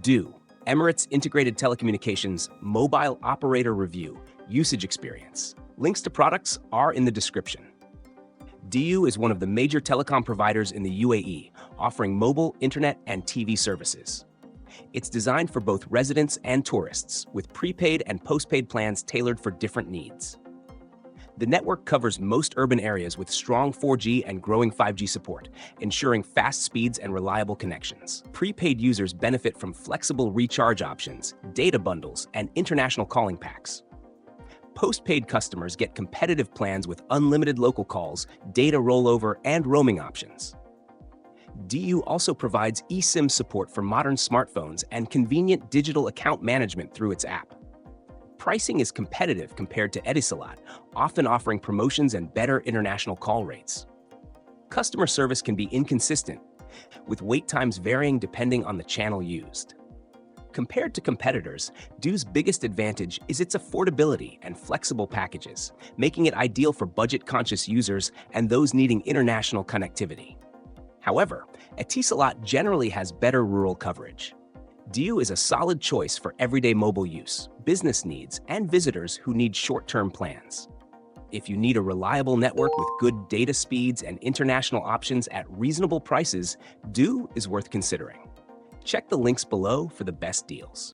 Do Emirates Integrated Telecommunications Mobile Operator Review Usage Experience. Links to products are in the description. DU is one of the major telecom providers in the UAE, offering mobile, internet, and TV services. It's designed for both residents and tourists, with prepaid and postpaid plans tailored for different needs. The network covers most urban areas with strong 4G and growing 5G support, ensuring fast speeds and reliable connections. Prepaid users benefit from flexible recharge options, data bundles, and international calling packs. Postpaid customers get competitive plans with unlimited local calls, data rollover, and roaming options. DU also provides eSIM support for modern smartphones and convenient digital account management through its app. Pricing is competitive compared to Etisalat, often offering promotions and better international call rates. Customer service can be inconsistent, with wait times varying depending on the channel used. Compared to competitors, DU's biggest advantage is its affordability and flexible packages, making it ideal for budget-conscious users and those needing international connectivity. However, Etisalat generally has better rural coverage. DU is a solid choice for everyday mobile use, business needs, and visitors who need short-term plans. If you need a reliable network with good data speeds and international options at reasonable prices, DU is worth considering. Check the links below for the best deals.